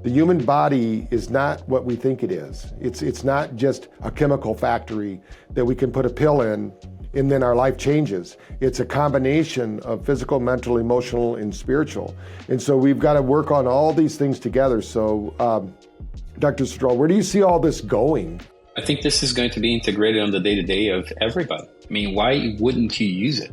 the human body is not what we think it is. It's not just a chemical factory that we can put a pill in and then our life changes. It's a combination of physical, mental, emotional, and spiritual. And so we've got to work on all these things together. So, Dr. Cidral, where do you see all this going? I think this is going to be integrated on the day-to-day of everybody. I mean, why wouldn't you use it?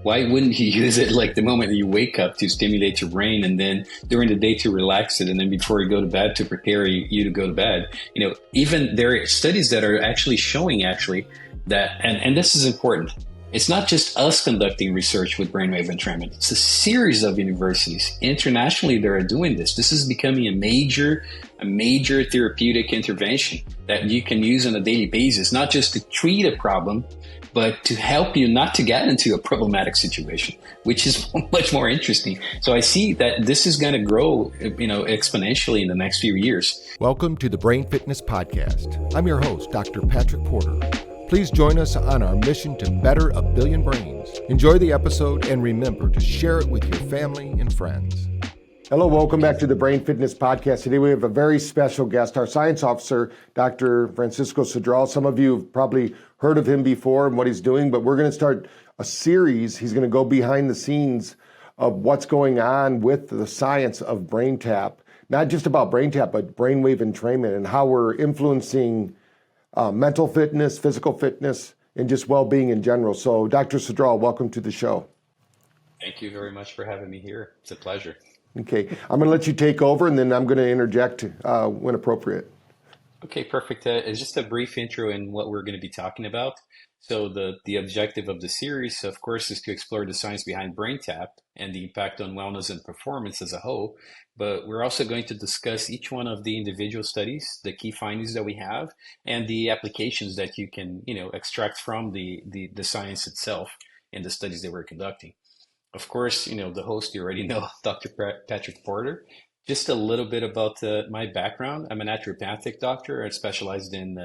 Why wouldn't you use it like the moment you wake up to stimulate your brain, and then during the day to relax it, and then before you go to bed to prepare you to go to bed? You know, even there are studies that are actually showing that, and this is important. It's not just us conducting research with Brainwave Entrainment. It's a series of universities internationally that are doing this. This is becoming a major therapeutic intervention that you can use on a daily basis, not just to treat a problem, but to help you not to get into a problematic situation, which is much more interesting. So I see that this is going to grow, exponentially in the next few years. Welcome to the Brain Fitness Podcast. I'm your host, Dr. Patrick Porter. Please join us on our mission to better a billion brains. Enjoy the episode and remember to share it with your family and friends. Hello, welcome back to the Brain Fitness Podcast. Today we have a very special guest, our science officer, Dr. Francisco Cidral. Some of you have probably heard of him before and what he's doing, but we're going to start a series. He's going to go behind the scenes of what's going on with the science of BrainTap, not just about BrainTap, but brainwave entrainment and how we're influencing mental fitness, physical fitness, and just well-being in general. So, Dr. Cidral, welcome to the show. Thank you very much for having me here. It's a pleasure. Okay, I'm going to let you take over, and then I'm going to interject when appropriate. Okay, perfect. It's just a brief intro in what we're going to be talking about. So the objective of the series, of course, is to explore the science behind BrainTap and the impact on wellness and performance as a whole. But we're also going to discuss each one of the individual studies, the key findings that we have, and the applications that you can, extract from the science itself in the studies that we're conducting. Of course, the host, you already know, Dr. Patrick Porter. Just a little bit about my background. I'm a naturopathic doctor. I specialized in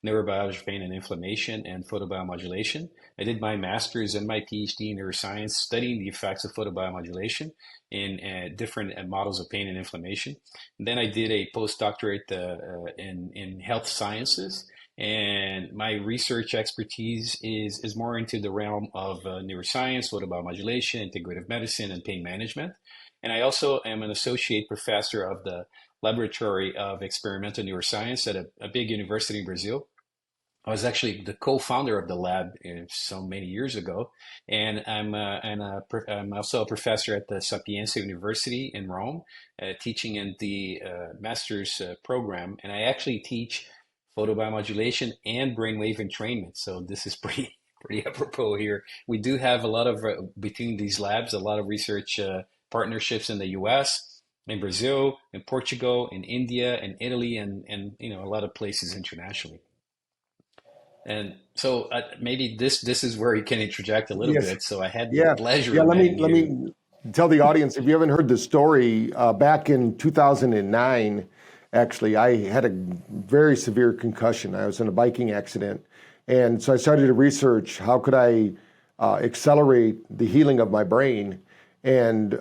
neurobiology, pain and inflammation, and photobiomodulation. I did my master's and my Ph.D. in neuroscience, studying the effects of photobiomodulation in different models of pain and inflammation. And then I did a post-doctorate in health sciences. And my research expertise is more into the realm of neuroscience, photobiomodulation, integrative medicine, and pain management. And I also am an associate professor of the Laboratory of Experimental Neuroscience at a big university in Brazil. I was actually the co-founder of the lab so many years ago. And I'm also a professor at the Sapienza University in Rome, teaching in the master's program. And I actually teach photobiomodulation and brainwave entrainment. So this is pretty apropos here. We do have a lot of, between these labs, a lot of research partnerships in the US, in Brazil, in Portugal, in India, in Italy, and a lot of places internationally. And so maybe this is where you can interject a little bit. So I had the pleasure. Yeah, let me tell the audience, if you haven't heard the story, back in 2009, actually, I had a very severe concussion. I was in a biking accident. And so I started to research how could I accelerate the healing of my brain. And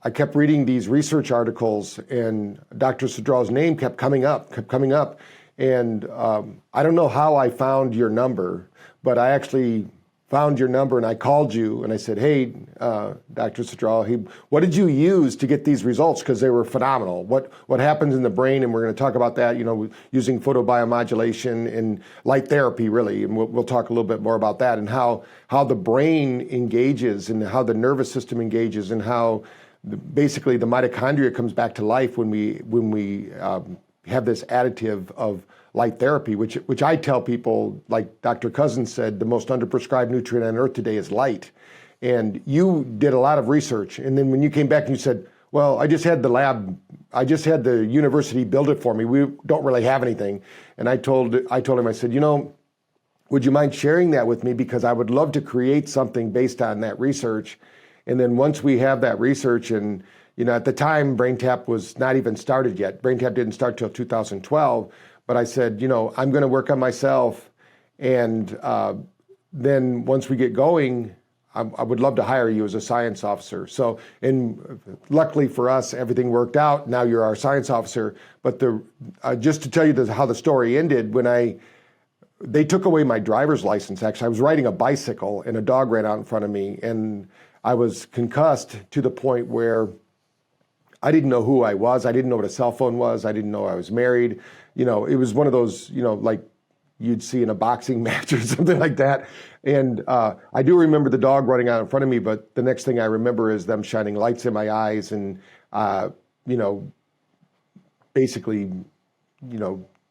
I kept reading these research articles, and Dr. Cidral's name kept coming up. And I don't know how I found your number, but I actually found your number and I called you and I said, hey, Dr. Cidral, what did you use to get these results? Because they were phenomenal. What happens in the brain, and we're going to talk about that, using photobiomodulation and light therapy, really. And we'll talk a little bit more about that, and how the brain engages and how the nervous system engages, and how basically the mitochondria comes back to life when we have this additive of light therapy, which I tell people, like Dr. Cousins said, the most underprescribed nutrient on earth today is light. And you did a lot of research. And then when you came back and you said, well, I just had the university build it for me. We don't really have anything. And I told him, I said, would you mind sharing that with me? Because I would love to create something based on that research. And then once we have that research, and at the time, BrainTap was not even started yet. BrainTap didn't start till 2012. But I said, I'm going to work on myself. And then once we get going, I would love to hire you as a science officer. So, and luckily for us, everything worked out. Now you're our science officer. But just to tell you how the story ended, they took away my driver's license. Actually, I was riding a bicycle and a dog ran out in front of me, and I was concussed to the point where I didn't know who I was. I didn't know what a cell phone was. I didn't know I was married. It was one of those, like you'd see in a boxing match or something like that. And I do remember the dog running out in front of me, but the next thing I remember is them shining lights in my eyes and, you know, basically,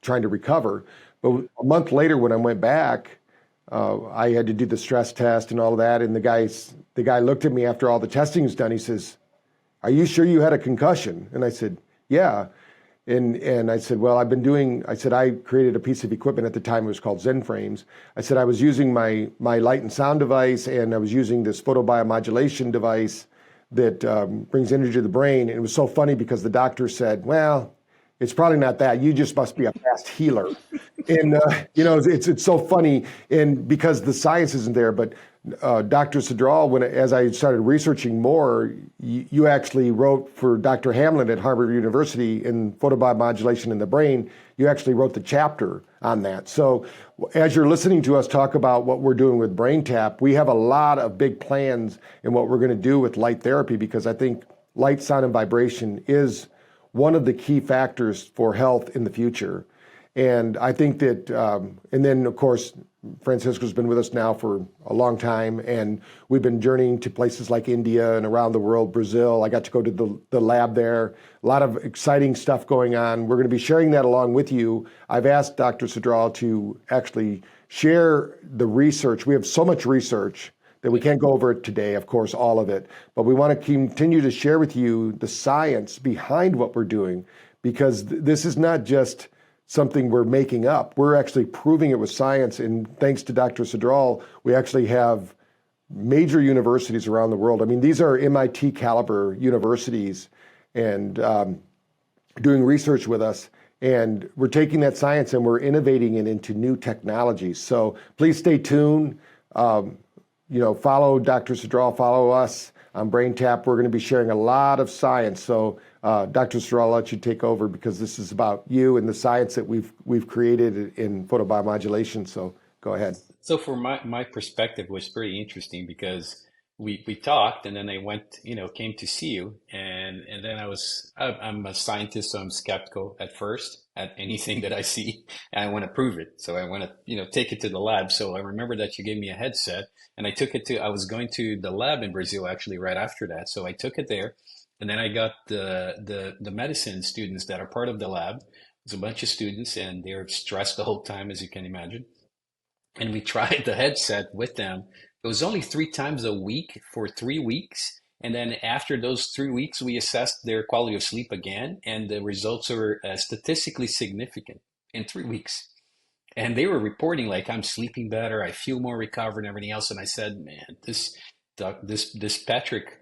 trying to recover. But a month later, when I went back, I had to do the stress test and all of that. And the guy looked at me after all the testing was done. He says, "Are you sure you had a concussion?" And I said, "Yeah." And I said, "Well, I said, I created a piece of equipment at the time, it was called Zen Frames. I said, I was using my light and sound device, and I was using this photobiomodulation device that brings energy to the brain." And it was so funny because the doctor said, "Well, it's probably not that. You just must be a fast healer." And, it's so funny, and because the science isn't there. But Dr. Cidral, as I started researching more, you actually wrote for Dr. Hamlin at Harvard University in photobiomodulation in the brain. You actually wrote the chapter on that. So as you're listening to us talk about what we're doing with BrainTap, we have a lot of big plans in what we're going to do with light therapy, because I think light, sound, and vibration is one of the key factors for health in the future. And I think that, and then of course, Francisco's been with us now for a long time, and we've been journeying to places like India and around the world, Brazil. I got to go to the lab there. A lot of exciting stuff going on. We're going to be sharing that along with you. I've asked Dr. Cidral to actually share the research. We have so much research that we can't go over it today, of course, all of it. But we want to continue to share with you the science behind what we're doing, because this is not just something we're making up. We're actually proving it with science. And thanks to Dr. Cidral, we actually have major universities around the world. I mean, these are MIT caliber universities, and doing research with us. And we're taking that science and we're innovating it into new technologies. So please stay tuned. Follow Dr. Cidral, follow us on BrainTap. We're going to be sharing a lot of science. So Dr. Cidral, I'll let you take over, because this is about you and the science that we've created in photobiomodulation. So go ahead. So for my perspective was pretty interesting, because we talked, and then I went, came to see you, and then I'm a scientist, so I'm skeptical at first at anything that I see, and I want to prove it. So I want to, take it to the lab. So I remember that you gave me a headset, and I was going to the lab in Brazil actually right after that. So I took it there, and then I got the medicine students that are part of the lab. There's a bunch of students, and they're stressed the whole time, as you can imagine. And we tried the headset with them. It was only 3 times a week for 3 weeks. And then after those 3 weeks, we assessed their quality of sleep again, and the results were statistically significant in 3 weeks. And they were reporting like, "I'm sleeping better, I feel more recovered," and everything else. And I said, "Man, this Patrick,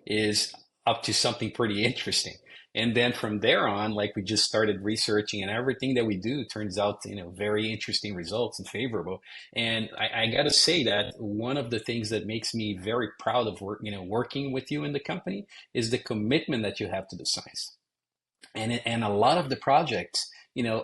is up to something pretty interesting." And then from there on, like, we just started researching, and everything that we do turns out, very interesting results and favorable. And I got to say that one of the things that makes me very proud of working with you in the company is the commitment that you have to the science. And a lot of the projects,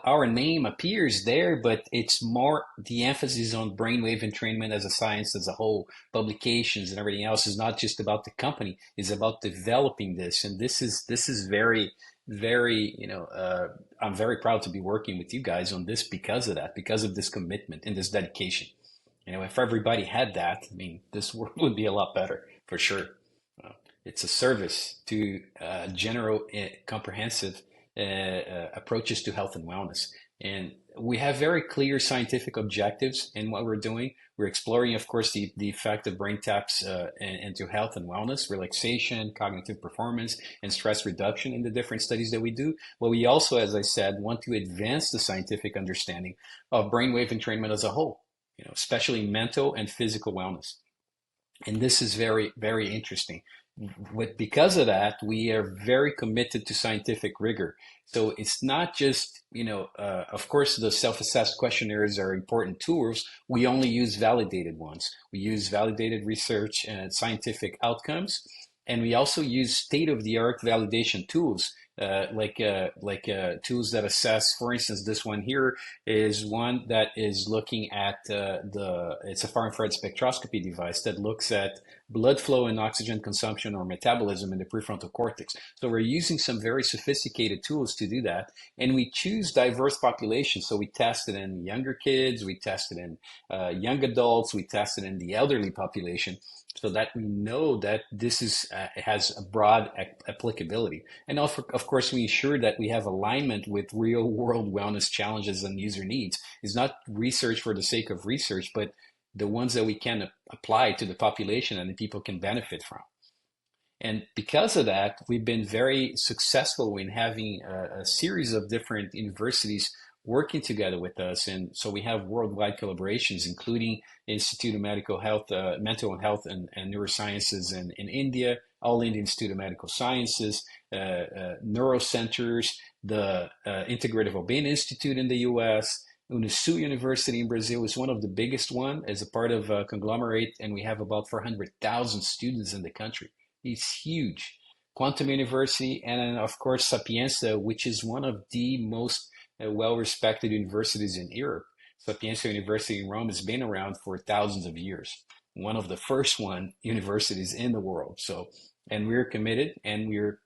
our name appears there, but it's more the emphasis on brainwave entrainment as a science as a whole. Publications and everything else is not just about the company; it's about developing this. And this is very, very, I'm very proud to be working with you guys on this because of that, because of this commitment and this dedication. If everybody had that, I mean, this world would be a lot better for sure. Uh, it's a service to general, comprehensive approaches to health and wellness. And we have very clear scientific objectives in what we're doing. We're exploring, of course, the effect of brain taps into health and wellness, relaxation, cognitive performance, and stress reduction in the different studies that we do. But we also, as I said, want to advance the scientific understanding of brainwave entrainment as a whole, especially mental and physical wellness. And this is very, very interesting because of that, we are very committed to scientific rigor. So it's not just, of course, the self-assessed questionnaires are important tools. We only use validated ones. We use validated research and scientific outcomes. And we also use state-of-the-art validation tools, tools that assess, for instance, this one here is one that is looking at it's a far infrared spectroscopy device that looks at blood flow and oxygen consumption or metabolism in the prefrontal cortex. So we're using some very sophisticated tools to do that. And we choose diverse populations. So we test it in younger kids, we test it in young adults, we test it in the elderly population so that we know that this has a broad applicability. And of course, we ensure that we have alignment with real world wellness challenges and user needs. It's not research for the sake of research, but the ones that we can apply to the population and the people can benefit from. And because of that, we've been very successful in having a series of different universities working together with us. And so we have worldwide collaborations, including Institute of Medical Health, Mental Health and Neurosciences in India, All India Institute of Medical Sciences, Neurocenters, the Integrative Obeying Institute in the US, Unisu University in Brazil is one of the biggest one as a part of a conglomerate, and we have about 400,000 students in the country. It's huge. Quantum University, and then of course Sapienza, which is one of the most well-respected universities in Europe. Sapienza University in Rome has been around for thousands of years. One of the first universities in the world. So, and we're committed, and we're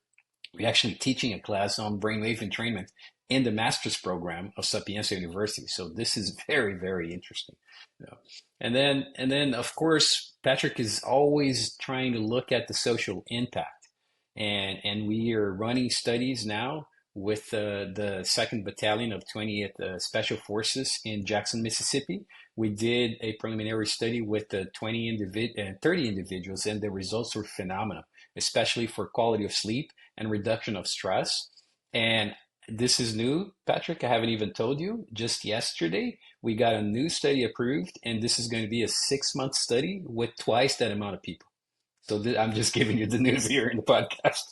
actually teaching a class on brainwave entrainment in the master's program of Sapienza University. So this is very, very interesting. You know. And then of course, Patrick is always trying to look at the social impact. And we are running studies now with the 2nd Battalion of 20th Special Forces in Jackson, Mississippi. We did a preliminary study with 30 individuals, and the results were phenomenal, especially for quality of sleep and reduction of stress. And this is new, Patrick. I haven't even told you. Just yesterday, we got a new study approved, and this is going to be a 6-month study with twice that amount of people. So I'm just giving you the news here in the podcast.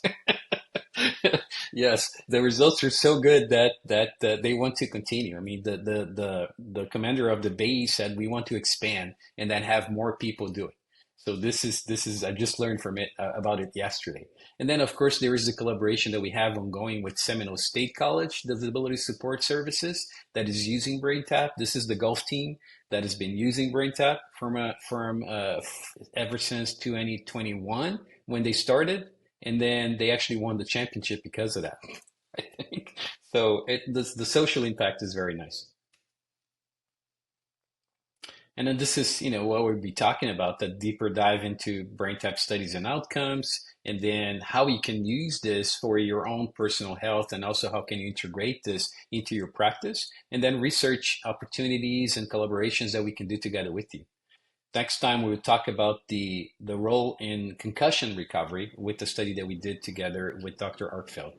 Yes, the results are so good that they want to continue. I mean, the commander of the base said we want to expand and then have more people do it. So this is I just learned from it about it yesterday. And then of course there is the collaboration that we have ongoing with Seminole State College Disability Support Services that is using BrainTap. This is the golf team that has been using BrainTap from ever since 2021 when they started, and then they actually won the championship because of that. I think so. The social impact is very nice. And then this is, what we'll be talking about, the deeper dive into BrainTap studies and outcomes, and then how you can use this for your own personal health, and also how can you integrate this into your practice, and then research opportunities and collaborations that we can do together with you. Next time we'll talk about the role in concussion recovery with the study that we did together with Dr. Arkfeld.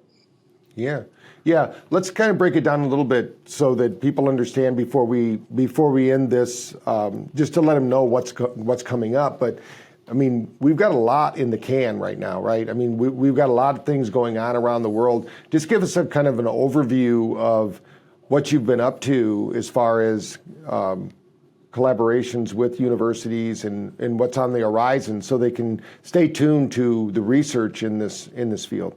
Yeah, yeah. Let's kind of break it down a little bit so that people understand before we end this, just to let them know what's coming up. But I mean, we've got a lot in the can right now, right? I mean, we've got a lot of things going on around the world. Just give us a kind of an overview of what you've been up to as far as collaborations with universities and what's on the horizon, so they can stay tuned to the research in this field.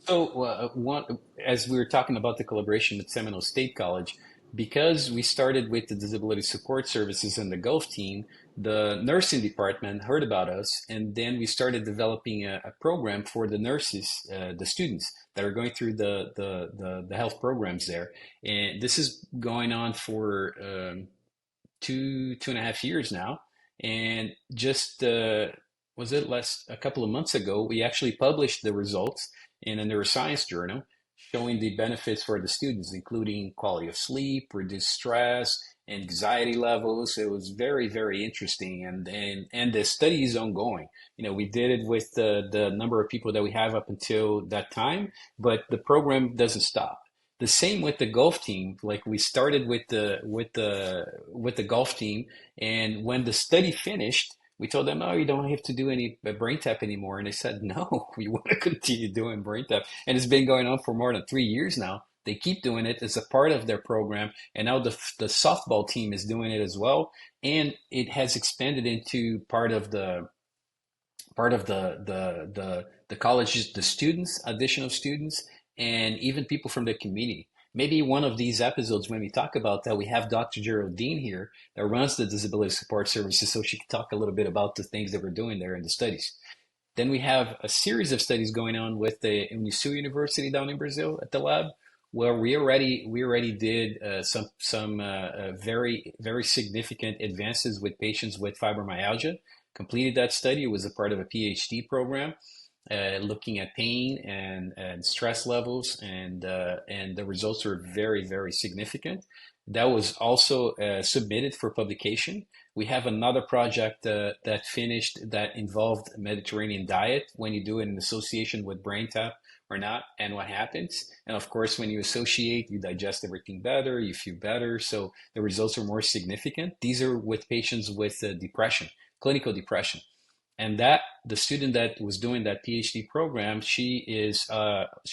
So, as we were talking about the collaboration with Seminole State College, because we started with the disability support services and the Gulf team, the nursing department heard about us, and then we started developing a program for the nurses, the students that are going through the health programs there. And this is going on for 2.5 years now. And just was it a couple of months ago, we actually published the results in a neuroscience journal showing the benefits for the students, including quality of sleep, reduced stress, anxiety levels. It was very, very interesting. And the study is ongoing. We did it with the number of people that we have up until that time, but the program doesn't stop. The same with the golf team. Like, we started with the golf team, and when the study finished, We told them, oh, you don't have to do any brain tap anymore. And they said, no, we want to continue doing brain tap. And it's been going on for more than 3 years now. They keep doing it. It's a part of their program. And now the softball team is doing it as well. And it has expanded into part of the colleges, the students, additional students, and even people from the community. Maybe one of these episodes, when we talk about that, we have Dr. Geraldine here that runs the Disability Support Services, so she can talk a little bit about the things that we're doing there in the studies. Then we have a series of studies going on with the Unisu University down in Brazil at the lab, where we already did some very significant advances with patients with fibromyalgia. Completed that study. It was a part of a PhD program, looking at pain and stress levels, and the results were very significant. That was also submitted for publication. We have another project that finished that involved Mediterranean diet, when you do it in association with BrainTap or not, and what happens. And of course, when you associate, you digest everything better, you feel better. So the results are more significant. These are with patients with depression, clinical depression. And that the student that was doing that PhD program, she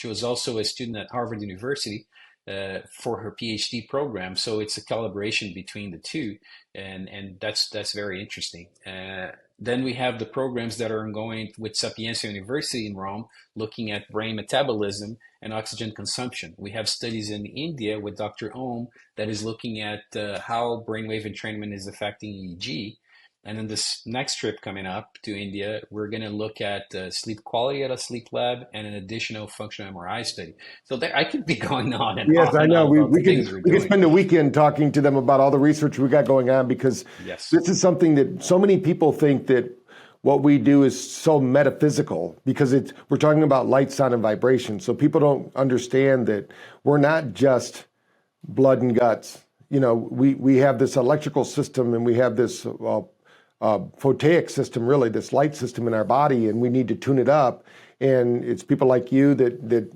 was also a student at Harvard University for her PhD program. So it's a collaboration between the two, and that's very interesting. Then we have the programs that are ongoing with Sapienza University in Rome, looking at brain metabolism and oxygen consumption. We have studies in India with Dr. Om that is looking at how brainwave entrainment is affecting EEG. And then this next trip coming up to India, we're going to look at sleep quality at a sleep lab and an additional functional MRI study. So there, I could be going Yes, I and know. on We, about the we could things we're we could doing. spend a weekend talking to them about all the research we got going on, because Yes. this is something that so many people think that what we do is so metaphysical, because we're talking about light, sound, and vibration. So people don't understand that we're not just blood and guts. You know, we have this electrical system, and we have this photaic system, really, this light system in our body, and we need to tune it up. And it's people like you that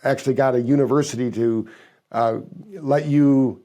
actually got a university to let you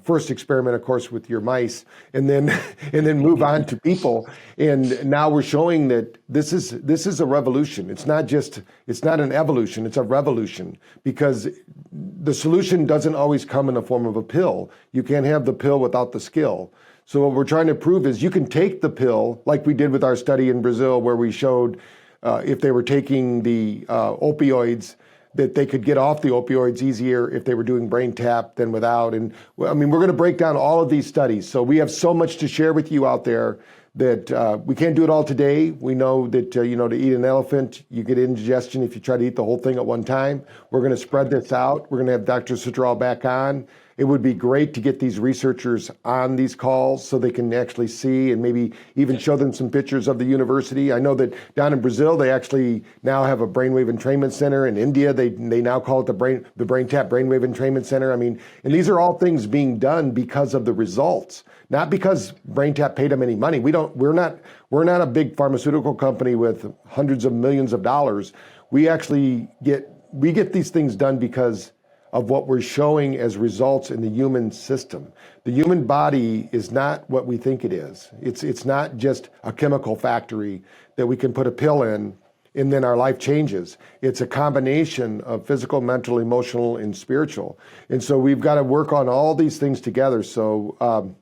first experiment, of course, with your mice, and then and then move on to people. And now we're showing that this is a revolution. It's not an evolution. It's a revolution, because the solution doesn't always come in the form of a pill. You can't have the pill without the skill. So what we're trying to prove is you can take the pill, like we did with our study in Brazil, where we showed if they were taking the opioids, that they could get off the opioids easier if they were doing brain tap than without. And I mean, we're going to break down all of these studies. So we have so much to share with you out there that we can't do it all today. We know that, to eat an elephant, you get indigestion if you try to eat the whole thing at one time. We're going to spread this out. We're going to have Dr. Cidral back on. It would be great to get these researchers on these calls so they can actually see, and maybe even show them some pictures of the university. I know that down in Brazil, they actually now have a brainwave entrainment center. In India, they now call it the BrainTap Brainwave Entrainment Center. I mean, and these are all things being done because of the results, not because BrainTap paid them any money. We're not a big pharmaceutical company with hundreds of millions of dollars. We get these things done because of what we're showing as results in the human system. The human body is not what we think it is. It's not just a chemical factory that we can put a pill in and then our life changes. It's a combination of physical, mental, emotional, and spiritual. And so we've got to work on all these things together. So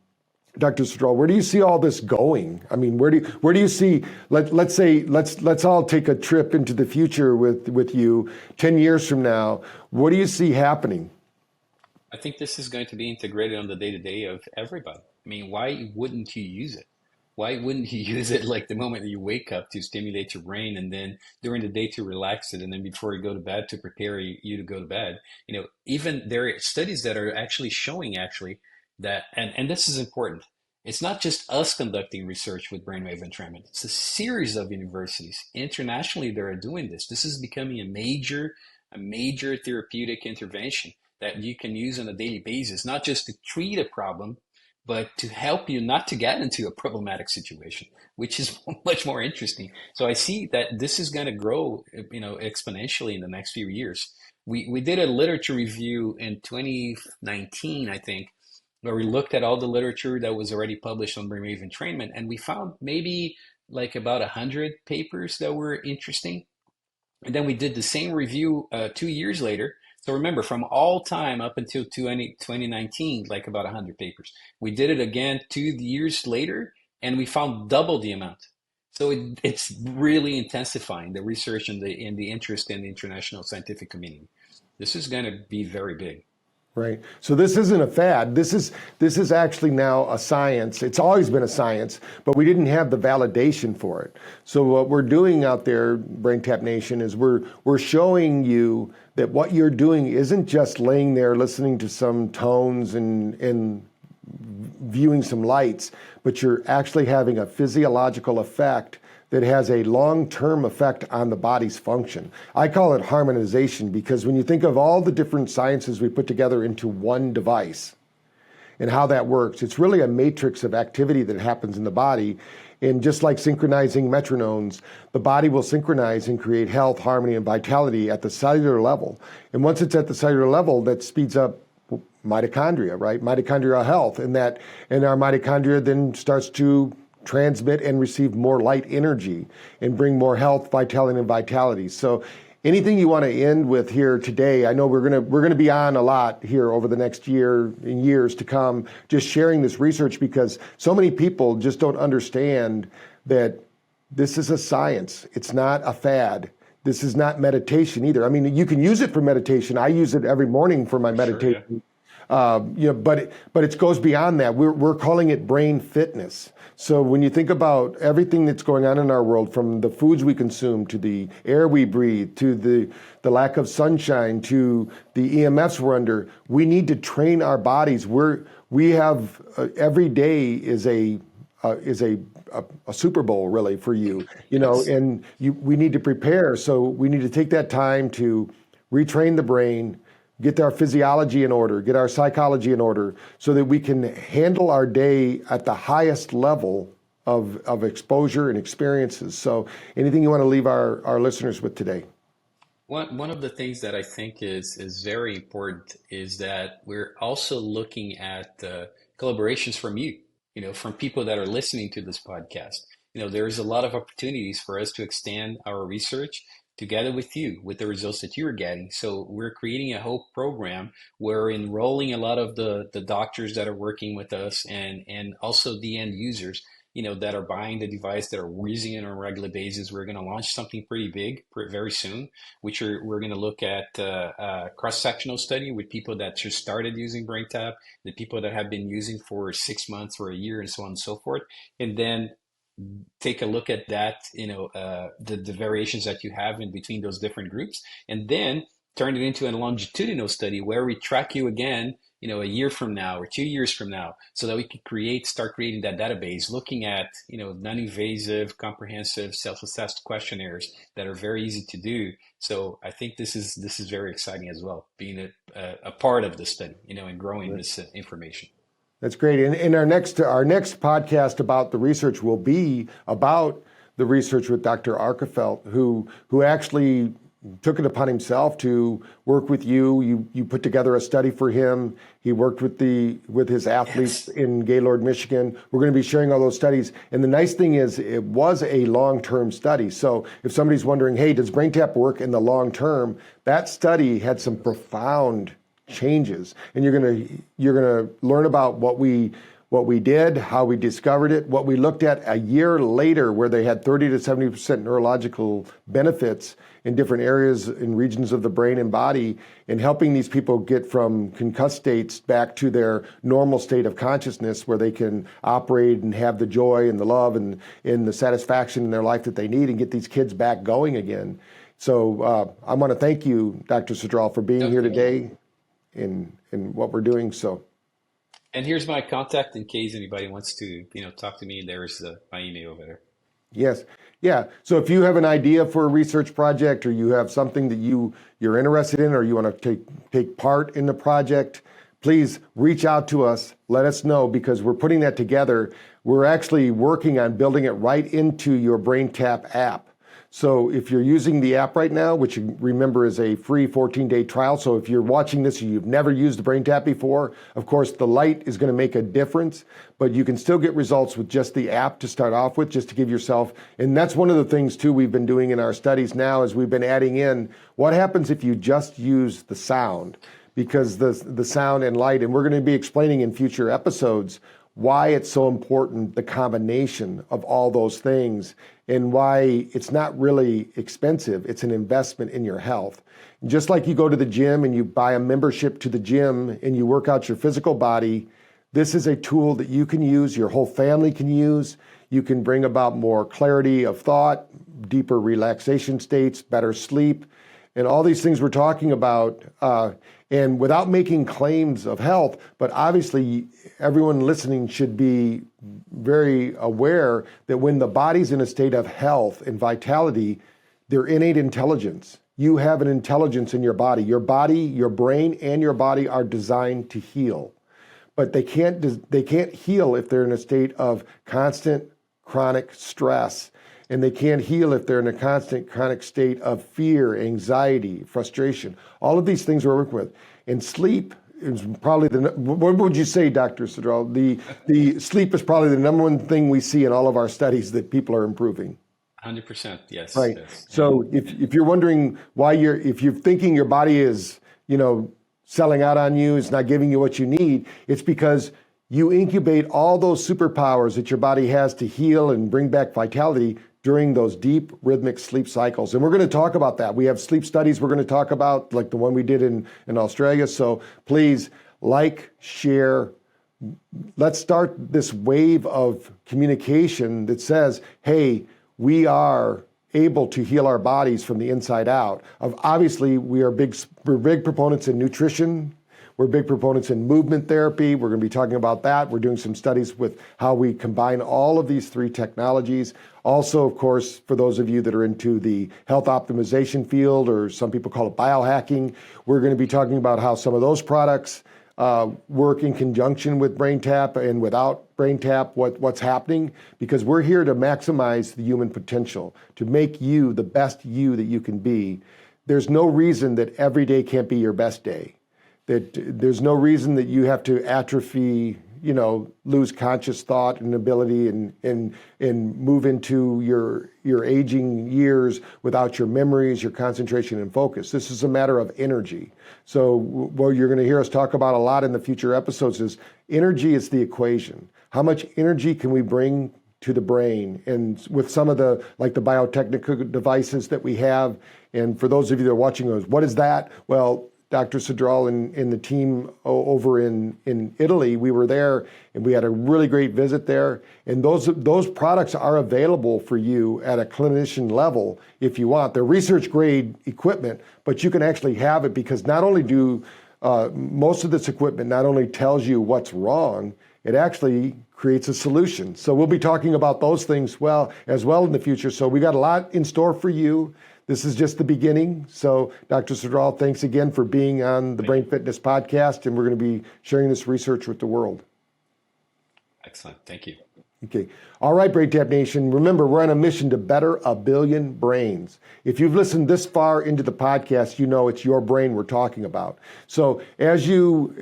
Dr. Cidral, where do you see all this going? I mean, where do you see? Let's all take a trip into the future with you 10 years from now. What do you see happening? I think this is going to be integrated on the day-to-day of everybody. I mean, why wouldn't you use it? Why wouldn't you use it like the moment that you wake up to stimulate your brain, and then during the day to relax it, and then before you go to bed to prepare you to go to bed? Even there are studies that are actually showing that, and this is important. It's not just us conducting research with brainwave entrainment. It's a series of universities internationally that are doing this. This is becoming a major therapeutic intervention that you can use on a daily basis, not just to treat a problem, but to help you not to get into a problematic situation, which is much more interesting. So I see that this is going to grow, exponentially in the next few years. We did a literature review in 2019, I think, where we looked at all the literature that was already published on brainwave entrainment, and we found maybe like about 100 papers that were interesting. And then we did the same review 2 years later. So remember, from all time up until 2019, like about 100 papers. We did it again 2 years later, and we found double the amount. So it's really intensifying the research and the interest in the international scientific community. This is going to be very big. Right. So this isn't a fad. This is actually now a science. It's always been a science, but we didn't have the validation for it. So what we're doing out there, BrainTap Nation, is we're showing you that what you're doing isn't just laying there listening to some tones and viewing some lights, but you're actually having a physiological effect that has a long-term effect on the body's function. I call it harmonization because when you think of all the different sciences we put together into one device and how that works, it's really a matrix of activity that happens in the body. And just like synchronizing metronomes, the body will synchronize and create health, harmony, and vitality at the cellular level. And once it's at the cellular level, that speeds up mitochondria, right? Mitochondrial health, and our mitochondria then starts to transmit and receive more light energy and bring more health, vitality. So anything you want to end with here today? I know we're gonna be on a lot here over the next year and years to come, just sharing this research because so many people just don't understand that this is a science. It's not a fad. This is not meditation either. I mean, you can use it for meditation. I use it every morning for my meditation. Sure, yeah. But it goes beyond that. We're calling it brain fitness. So when you think about everything that's going on in our world, from the foods we consume to the air we breathe, to the lack of sunshine, to the EMFs we're under, we need to train our bodies. We have every day is a Super Bowl really for you, Yes. and we need to prepare. So we need to take that time to retrain the brain, get our physiology in order, get our psychology in order, so that we can handle our day at the highest level of exposure and experiences. So anything you want to leave our listeners with today? One of the things that I think is very important is that we're also looking at collaborations from from people that are listening to this podcast. There's a lot of opportunities for us to extend our research together with you, with the results that you're getting. So we're creating a whole program. We're enrolling a lot of the doctors that are working with us and also the end users, that are buying the device, that are using it on a regular basis. We're going to launch something pretty big very soon, we're going to look at a cross-sectional study with people that just started using BrainTap, the people that have been using for 6 months or a year, and so on and so forth. And then take a look at that, the variations that you have in between those different groups, and then turn it into a longitudinal study where we track you again, a year from now or 2 years from now, so that we can start creating that database, looking at, non-invasive, comprehensive, self-assessed questionnaires that are very easy to do. So I think this is very exciting as well, being a part of the study, and growing this information. That's great. And our next podcast about the research will be about the research with Dr. Arkefeld, who actually took it upon himself to work with you. You put together a study for him. He worked with his athletes in Gaylord, Michigan. We're going to be sharing all those studies. And the nice thing is it was a long-term study. So if somebody's wondering, hey, does BrainTap work in the long term? That study had some profound changes, and you're gonna learn about what we did, how we discovered it, what we looked at a year later, where they had 30 to 70% neurological benefits in different areas and regions of the brain and body, and helping these people get from concussed states back to their normal state of consciousness, where they can operate and have the joy and the love and the satisfaction in their life that they need, and get these kids back going again. So I want to thank you, Dr. Cidral, for being here today in what we're doing. So, and here's my contact in case anybody wants to talk to me. There's my email over there. Yes, yeah. So if you have an idea for a research project, or you have something that you're interested in, or you want to take part in the project, please reach out to us. Let us know, because we're putting that together. We're actually working on building it right into your BrainTap app. So if you're using the app right now, which remember is a free 14-day trial, so if you're watching this and you've never used the BrainTap before, of course the light is going to make a difference, but you can still get results with just the app to start off with, just to give yourself, and that's one of the things too we've been doing in our studies now is we've been adding in what happens if you just use the sound, because the sound and light, and we're going to be explaining in future episodes why it's so important, the combination of all those things, and why it's not really expensive. It's an investment in your health. Just like you go to the gym and you buy a membership to the gym and you work out your physical body, this is a tool that you can use, your whole family can use. You can bring about more clarity of thought, deeper relaxation states, better sleep, and all these things we're talking about, and without making claims of health, but obviously everyone listening should be very aware that when the body's in a state of health and vitality, their innate intelligence. You have an intelligence in your body. Your body, your brain, and your body are designed to heal. But they can't heal if they're in a state of constant chronic stress. And they can't heal if they're in a constant chronic state of fear, anxiety, frustration. All of these things we're working with. And sleep is probably what would you say, Dr. Cidral? The sleep is probably the number one thing we see in all of our studies that people are improving. 100%, yes. Right. Yes. So if you're wondering why if you're thinking your body is, selling out on you, it's not giving you what you need, it's because you incubate all those superpowers that your body has to heal and bring back vitality during those deep rhythmic sleep cycles. And we're going to talk about that. We have sleep studies we're going to talk about, like the one we did in Australia. So please like, share. Let's start this wave of communication that says, hey, we are able to heal our bodies from the inside out. Obviously, we're big proponents in nutrition. We're big proponents in movement therapy. We're going to be talking about that. We're doing some studies with how we combine all of these three technologies. Also, of course, for those of you that are into the health optimization field, or some people call it biohacking, we're going to be talking about how some of those products work in conjunction with BrainTap, and without BrainTap, what's happening, because we're here to maximize the human potential, to make you the best you that you can be. There's no reason that every day can't be your best day. That there's no reason that you have to atrophy, lose conscious thought and ability and move into your aging years without your memories, your concentration and focus. This is a matter of energy. So what you're going to hear us talk about a lot in the future episodes is energy is the equation. How much energy can we bring to the brain? And with some of the biotechnical devices that we have, and for those of you that are watching those, what is that? Well, Dr. Cidral and the team over in Italy, we were there and we had a really great visit there. And those products are available for you at a clinician level if you want. They're research grade equipment, but you can actually have it, because not only do most of this equipment not only tells you what's wrong, it actually creates a solution. So we'll be talking about those things as well in the future. So we got a lot in store for you. This is just the beginning. So Dr. Cidral, thanks again for being on the Brain Fitness Podcast, and we're going to be sharing this research with the world. Excellent. Thank you. Okay. All right, BrainTap Nation. Remember, we're on a mission to better 1 billion brains. If you've listened this far into the podcast, you know it's your brain we're talking about. So as you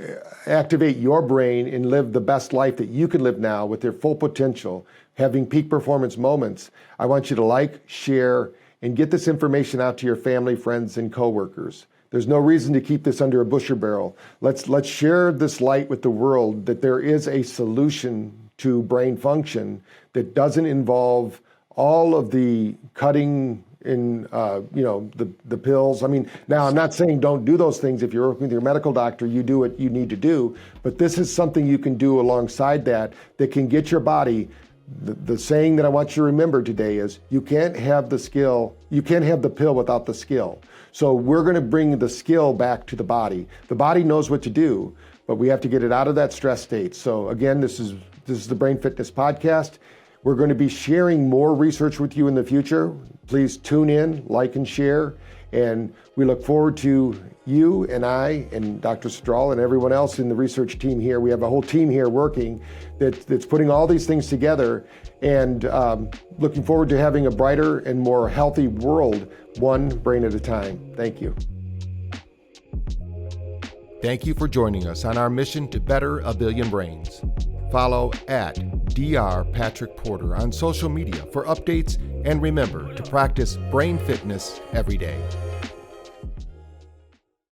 activate your brain and live the best life that you can live now with their full potential, having peak performance moments, I want you to like, share, and get this information out to your family, friends, and coworkers. There's no reason to keep this under a bushel barrel. Let's share this light with the world, that there is a solution to brain function that doesn't involve all of the cutting in, the pills. I mean, now I'm not saying don't do those things. If you're working with your medical doctor, you do what you need to do. But this is something you can do alongside that can get your body. The saying that I want you to remember today is, you can't have the pill without the skill. So we're going to bring the skill back to the body. The body knows what to do, but we have to get it out of that stress state. So again, this is the Brain Fitness Podcast. We're going to be sharing more research with you in the future. Please tune in, like and share. And we look forward to you and I and Dr. Cidral and everyone else in the research team here. We have a whole team here working that's putting all these things together, and looking forward to having a brighter and more healthy world, one brain at a time. Thank you. Thank you for joining us on our mission to better a billion brains. Follow at Dr. Patrick Porter on social media for updates, and remember to practice brain fitness every day.